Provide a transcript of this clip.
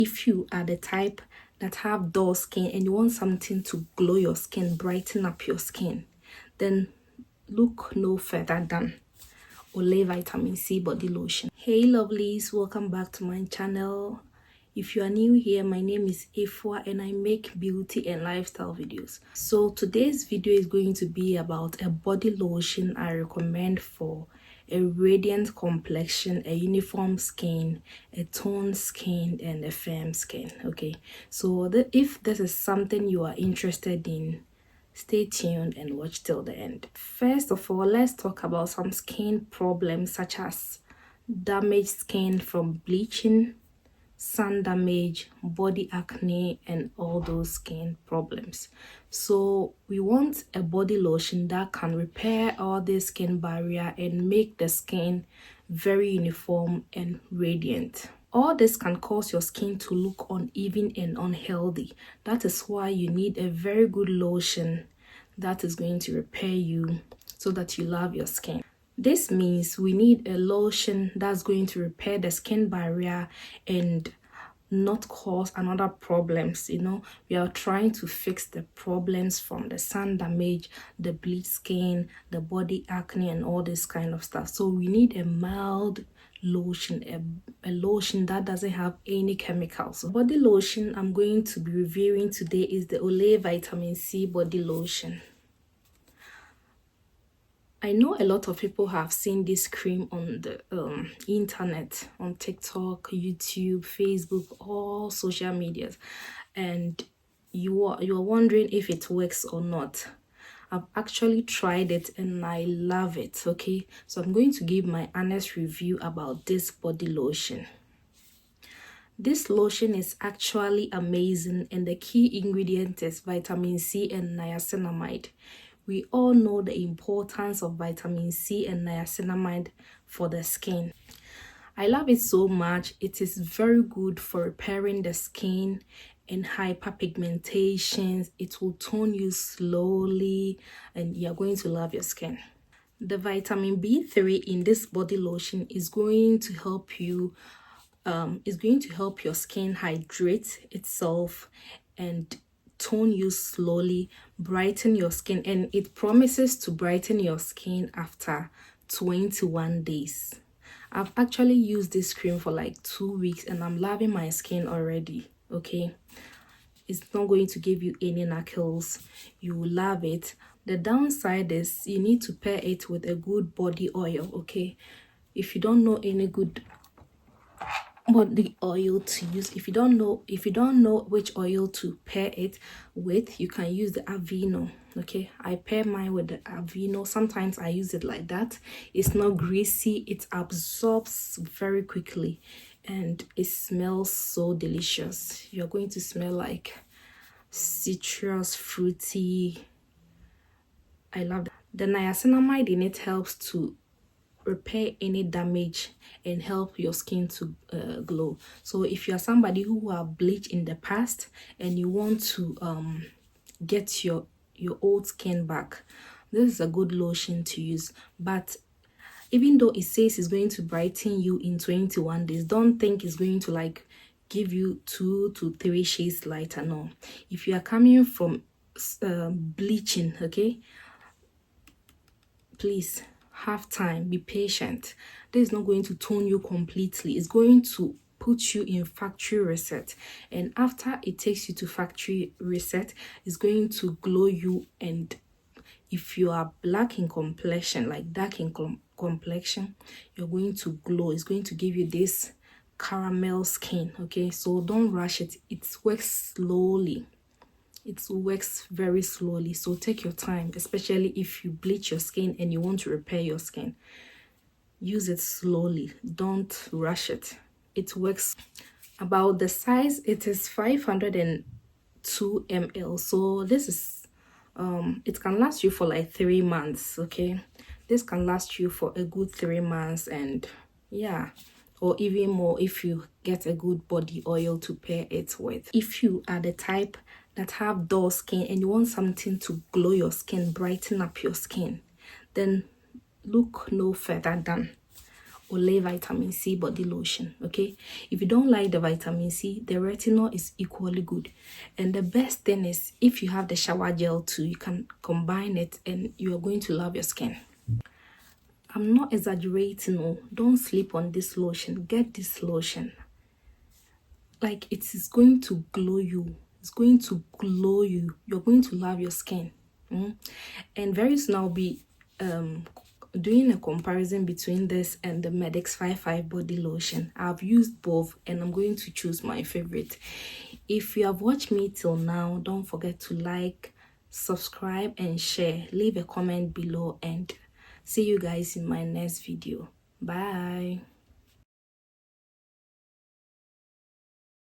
If you are the type that have dull skin and you want something to glow your skin, brighten up your skin, then look no further than Olay Vitamin C Body Lotion. Hey lovelies, welcome back to my channel. If you are new here, my name is Efwa and I make beauty and lifestyle videos. So today's video is going to be about a body lotion I recommend for a radiant complexion, a uniform skin, a toned skin, and a firm skin. Okay, so if this is something you are interested in, stay tuned and watch till the end. First of all, let's talk about some skin problems such as damaged skin from bleaching, sun damage, body acne, and all those skin problems. So we want a body lotion that can repair all the skin barrier and make the skin very uniform and radiant. All this can cause your skin to look uneven and unhealthy. That is why you need a very good lotion that is going to repair you so that you love your skin. This means we need a lotion that's going to repair the skin barrier and not cause another problems. We are trying to fix the problems from the sun damage, the bleached skin, the body acne, and all this kind of stuff. So we need a mild lotion, a lotion that doesn't have any chemicals. Body lotion I'm going to be reviewing today is the Olay Vitamin C Body Lotion. I know a lot of people have seen this cream on the internet, on TikTok, YouTube, Facebook, all social medias, and you are wondering if it works or not. I've actually tried it and I love it. Okay, so I'm going to give my honest review about this body lotion. This lotion is actually amazing, and the key ingredient is vitamin C and niacinamide. We all know the importance of vitamin C and niacinamide for the skin. I love it so much. It is very good for repairing the skin and hyperpigmentation. It will tone you slowly and you're going to love your skin. The vitamin B3 in this body lotion is going to help you your skin hydrate itself and tone you slowly, brighten your skin, and it promises to brighten your skin after 21 days. I've actually used this cream for like 2 weeks and I'm loving my skin already. Okay, it's not going to give you any knuckles. You will love it. The downside is you need to pair it with a good body oil. Okay, if you don't know any good body oil to use, if you don't know which oil to pair it with, you can use the Aveeno. Okay, I pair mine with the Aveeno. Sometimes I use it like that. It's not greasy, it absorbs very quickly, and it smells so delicious. You're going to smell like citrus, fruity. I love that. The niacinamide in it helps to repair any damage and help your skin to glow. So if you are somebody who have bleached in the past and you want to get your old skin back, this is a good lotion to use. But even though it says it's going to brighten you in 21 days, don't think it's going to like give you 2 to 3 shades lighter. No, if you are coming from bleaching, okay, please have time, be patient. This is not going to tone you completely. It's going to put you in factory reset, and after it takes you to factory reset, it's going to glow you. And if you are black in complexion, like dark in complexion, you're going to glow. It's going to give you this caramel skin. Okay, so don't rush it. It works slowly. It works very slowly, so take your time, especially if you bleach your skin and you want to repair your skin. Use it slowly, don't rush it. It works. About the size, it is 502 ml, so this is it can last you for like 3 months. Okay, this can last you for a good 3 months, and yeah, or even more if you get a good body oil to pair it with. If you are the type that have dull skin and you want something to glow your skin, brighten up your skin, then look no further than Olay vitamin C body lotion. Okay, if you don't like the vitamin C, the retinol is equally good. And the best thing is, if you have the shower gel too, you can combine it and you are going to love your skin. I'm not exaggerating. Oh, don't sleep on this lotion. Get this lotion. Like, it is going to glow you. It's going to glow you. You're going to love your skin. And very soon I'll be doing a comparison between this and the Medix 55 body lotion. I've used both and I'm going to choose my favorite. If you have watched me till now, don't forget to like, subscribe and share. Leave a comment below and see you guys in my next video. Bye.